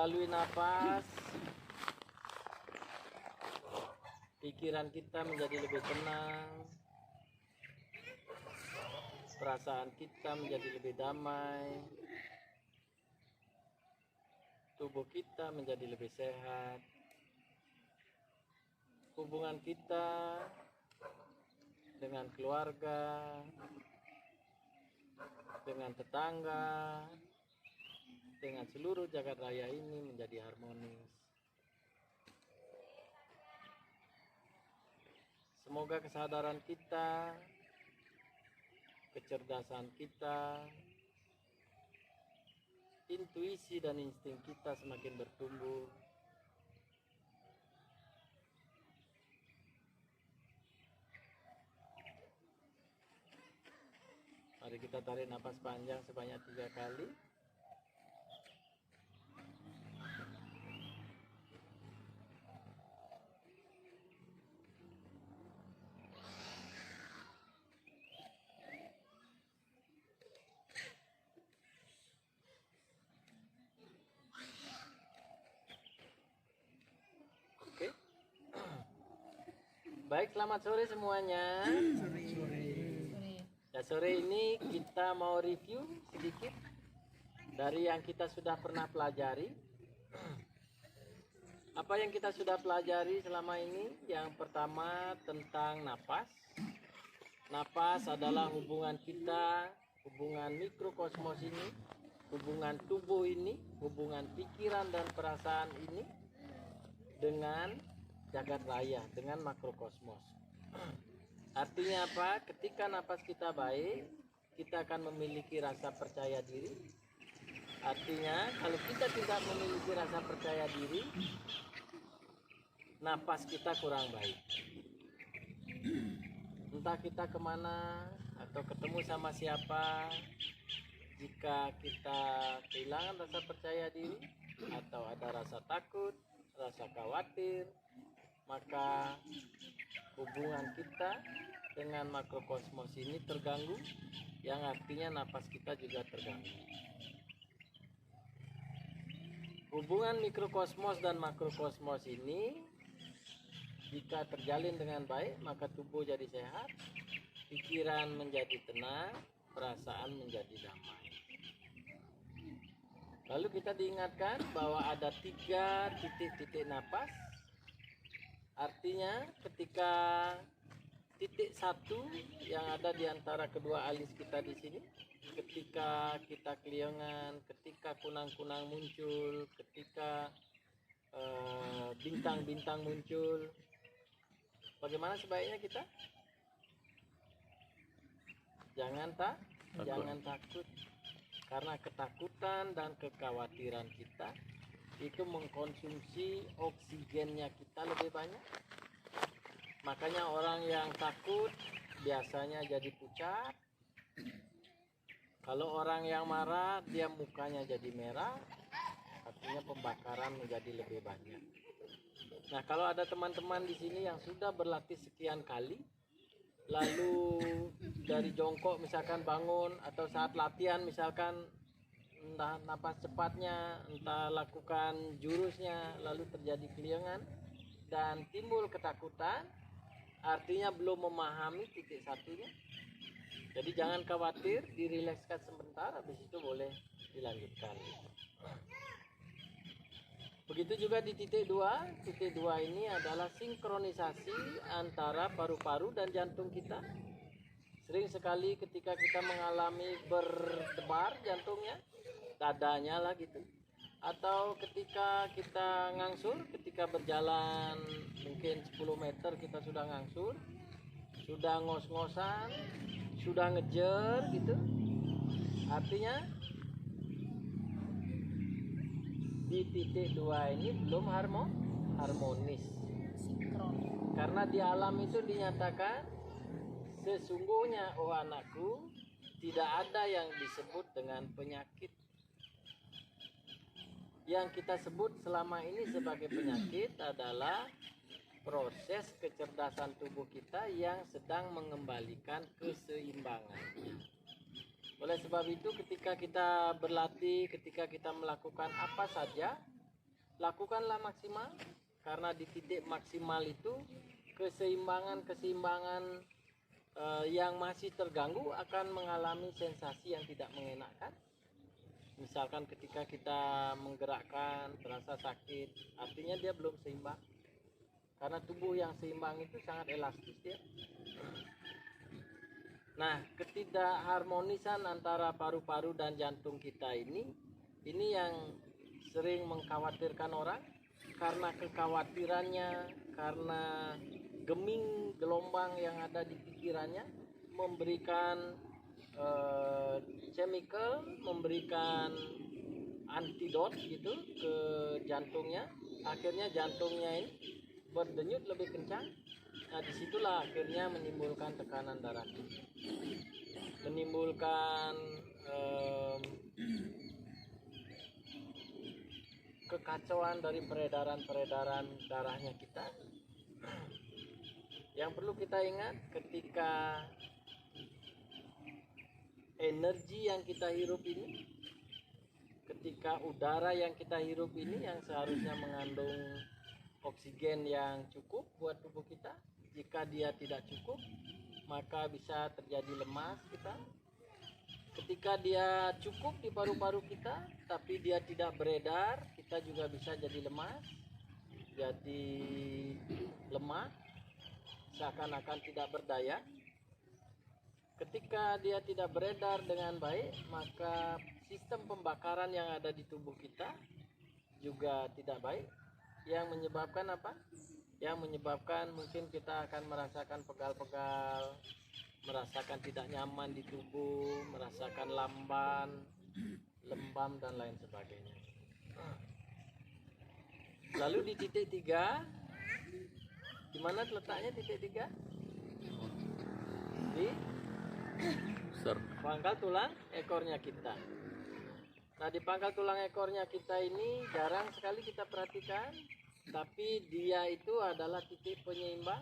Melalui napas, pikiran kita menjadi lebih tenang, perasaan kita menjadi lebih damai, tubuh kita menjadi lebih sehat, hubungan kita dengan keluarga, dengan tetangga, dengan seluruh jagat raya ini menjadi harmonis. Semoga kesadaran kita, kecerdasan kita, intuisi dan insting kita semakin bertumbuh. Mari kita tarik napas panjang sebanyak 3 kali. Oke. Baik, selamat sore semuanya. Ya, sore ini kita mau review sedikit dari yang kita sudah pernah pelajari. Apa yang kita sudah pelajari selama ini? Yang pertama tentang napas. Napas adalah hubungan kita, hubungan mikrokosmos ini, hubungan tubuh ini, hubungan pikiran dan perasaan ini dengan jagat raya, dengan makrokosmos. Artinya apa? Ketika napas kita baik, kita akan memiliki rasa percaya diri. Artinya kalau kita tidak memiliki rasa percaya diri, napas kita kurang baik. Entah kita kemana atau ketemu sama siapa, jika kita kehilangan rasa percaya diri atau ada rasa takut, rasa khawatir, maka hubungan kita dengan makrokosmos ini terganggu, yang artinya napas kita juga terganggu. Hubungan mikrokosmos dan makrokosmos ini jika terjalin dengan baik, maka tubuh jadi sehat, pikiran menjadi tenang, perasaan menjadi damai. Lalu kita diingatkan bahwa ada 3 titik-titik napas. Artinya ketika titik 1 yang ada di antara kedua alis kita di sini, ketika kita keliengan, ketika kunang-kunang muncul, ketika bintang-bintang muncul, bagaimana sebaiknya kita? Jangan takut, karena ketakutan dan kekhawatiran kita itu mengkonsumsi oksigennya kita lebih banyak. Makanya orang yang takut biasanya jadi pucat. Kalau orang yang marah, dia mukanya jadi merah, artinya pembakaran menjadi lebih banyak. Nah, kalau ada teman-teman di sini yang sudah berlatih sekian kali, lalu dari jongkok misalkan bangun, atau saat latihan misalkan entah napas cepatnya, entah lakukan jurusnya, lalu terjadi keliengan dan timbul ketakutan, artinya belum memahami titik 1-nya. Jadi jangan khawatir, dirilekskan sebentar, habis itu boleh dilanjutkan. Begitu juga di titik 2. Titik 2 ini adalah sinkronisasi antara paru-paru dan jantung kita. Sering sekali ketika kita mengalami berdebar jantungnya, dadanya lah gitu, atau ketika kita ngangsur, ketika berjalan mungkin 10 meter kita sudah ngangsur, sudah ngos-ngosan, sudah ngejer gitu, artinya di titik 2 ini belum harmonis. Karena di alam itu dinyatakan sesungguhnya, oh anakku, tidak ada yang disebut dengan penyakit. Yang kita sebut selama ini sebagai penyakit adalah proses kecerdasan tubuh kita yang sedang mengembalikan keseimbangan. Oleh sebab itu, ketika kita berlatih, ketika kita melakukan apa saja, lakukanlah maksimal, karena di titik maksimal itu keseimbangan yang masih terganggu akan mengalami sensasi yang tidak mengenakan. Misalkan ketika kita menggerakkan terasa sakit, artinya dia belum seimbang, karena tubuh yang seimbang itu sangat elastis ya. Nah, ketidakharmonisan antara paru-paru dan jantung kita ini yang sering mengkhawatirkan orang, karena kekhawatirannya, karena geming gelombang yang ada di pikirannya memberikan chemical, memberikan antidot gitu ke jantungnya. Akhirnya jantungnya ini berdenyut lebih kencang. Nah, disitulah akhirnya menimbulkan tekanan darah, menimbulkan kekacauan dari peredaran darahnya kita. Yang perlu kita ingat, ketika energi yang kita hirup ini, ketika udara yang kita hirup ini yang seharusnya mengandung oksigen yang cukup buat tubuh kita, jika dia tidak cukup maka bisa terjadi lemas kita. Ketika dia cukup di paru-paru kita tapi dia tidak beredar, kita juga bisa jadi lemas, jadi lemah, seakan-akan tidak berdaya. Ketika dia tidak beredar dengan baik, maka sistem pembakaran yang ada di tubuh kita juga tidak baik. Yang menyebabkan apa? Yang menyebabkan mungkin kita akan merasakan pegal-pegal, merasakan tidak nyaman di tubuh, merasakan lamban, lembam dan lain sebagainya. Lalu di titik 3, di mana letaknya titik 3? Di pangkal tulang ekornya kita. Nah, di pangkal tulang ekornya kita ini jarang sekali kita perhatikan, tapi dia itu adalah titik penyeimbang.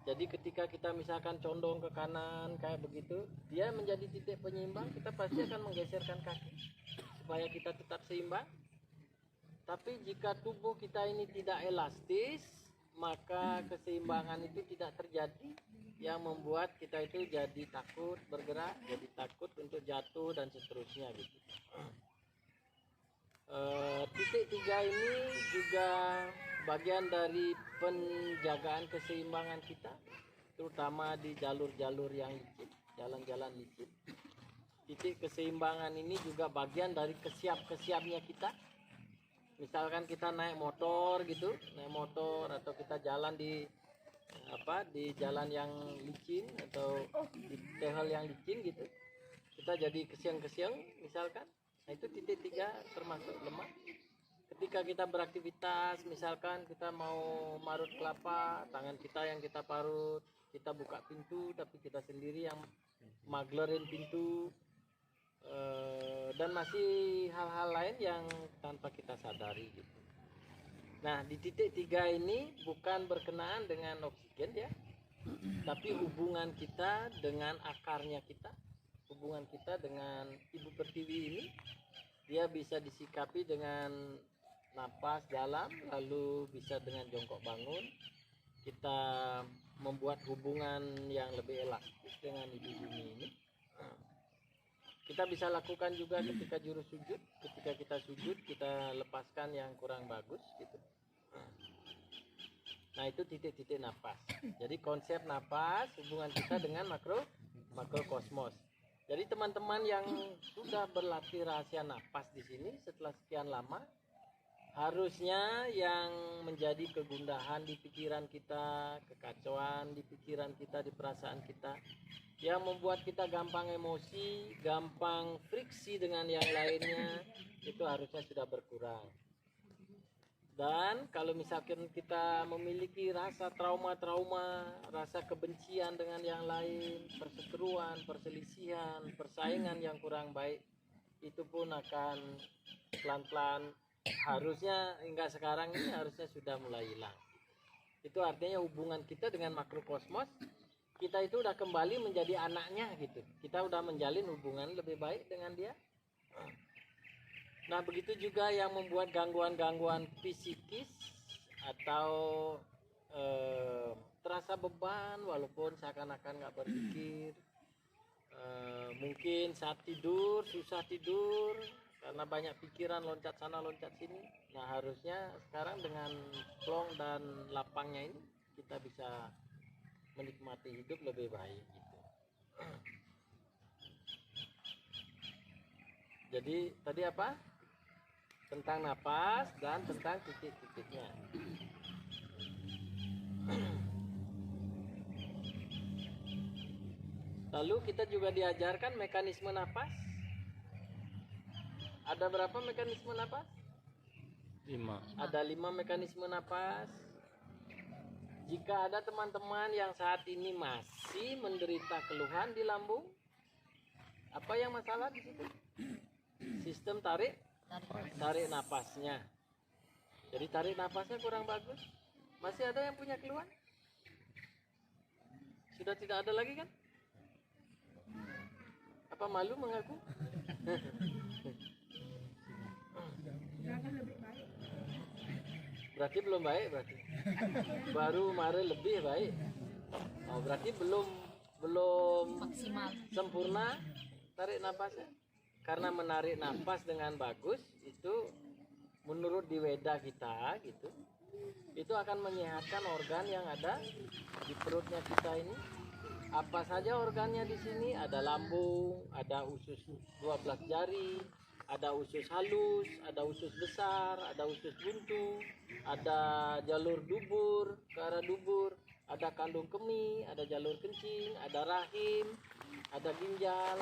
Jadi ketika kita misalkan condong ke kanan kayak begitu, dia menjadi titik penyeimbang. Kita pasti akan menggeserkan kaki supaya kita tetap seimbang. Tapi jika tubuh kita ini tidak elastis, maka keseimbangan itu tidak terjadi, yang membuat kita itu jadi takut bergerak, jadi takut untuk jatuh dan seterusnya gitu. Titik 3 ini juga bagian dari penjagaan keseimbangan kita, terutama di jalur-jalur yang licin, jalan-jalan licin. Titik keseimbangan ini juga bagian dari kesiapnya kita. Misalkan kita naik motor gitu, atau kita jalan di jalan yang licin atau di tehel yang licin gitu, kita jadi kesiang misalkan. Nah, itu titik 3 termasuk lemah. Ketika kita beraktivitas, misalkan kita mau marut kelapa, tangan kita yang kita parut, kita buka pintu tapi kita sendiri yang maglerin pintu, dan masih hal-hal lain yang tanpa kita sadari gitu. Nah, di titik 3 ini bukan berkenaan dengan oksigen ya, tapi hubungan kita dengan akarnya kita, hubungan kita dengan ibu pertiwi ini, dia bisa disikapi dengan napas dalam, lalu bisa dengan jongkok bangun. Kita membuat hubungan yang lebih elastis dengan ibu bumi ini. Kita bisa lakukan juga ketika jurus sujud. Ketika kita sujud, kita lepaskan yang kurang bagus gitu. Nah, itu titik-titik napas. Jadi konsep napas, hubungan kita dengan makrokosmos. Jadi teman-teman yang sudah berlatih rahasia napas di sini setelah sekian lama, harusnya yang menjadi kegundahan di pikiran kita, kekacauan di pikiran kita, di perasaan kita, yang membuat kita gampang emosi, gampang friksi dengan yang lainnya, itu harusnya sudah berkurang. Dan kalau misalkan kita memiliki rasa trauma-trauma, rasa kebencian dengan yang lain, perseteruan, perselisihan, persaingan yang kurang baik, itu pun akan pelan-pelan, harusnya enggak sekarang ini, harusnya sudah mulai hilang. Itu artinya hubungan kita dengan makrokosmos, kita itu udah kembali menjadi anaknya gitu. Kita udah menjalin hubungan lebih baik dengan dia. Nah, begitu juga yang membuat gangguan-gangguan psikis atau terasa beban walaupun seakan-akan nggak berpikir. Mungkin saat tidur susah tidur karena banyak pikiran loncat sana loncat sini. Nah, harusnya sekarang dengan plong dan lapangnya ini kita bisa menikmati hidup lebih baik gitu. Jadi tadi apa? Tentang napas dan tentang titik-titiknya. Lalu kita juga diajarkan mekanisme napas. Ada berapa mekanisme napas? 5. Ada 5 mekanisme napas. Jika ada teman-teman yang saat ini masih menderita keluhan di lambung, apa yang masalah di situ? Sistem tarik napasnya. Jadi tarik napasnya kurang bagus. Masih ada yang punya keluhan? Sudah tidak ada lagi kan? Apa malu mengaku? Berarti belum baik berarti. Baru kemarin lebih baik. Oh, berarti belum maksimal sempurna tarik napasnya. Karena menarik napas dengan bagus itu menurut di Weda kita gitu, itu akan menyehatkan organ yang ada di perutnya kita ini. Apa saja organnya di sini? Ada lambung, ada usus 12 jari, ada usus halus, ada usus besar, ada usus buntu, ada jalur dubur ke arah dubur, ada kandung kemih, ada jalur kencing, ada rahim, ada ginjal,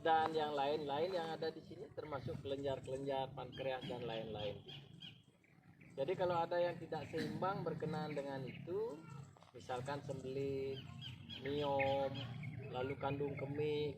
dan yang lain-lain yang ada di sini termasuk kelenjar-kelenjar, pankreas dan lain-lain. Jadi kalau ada yang tidak seimbang berkenaan dengan itu, misalkan sembelit, miom, lalu kandung kemih,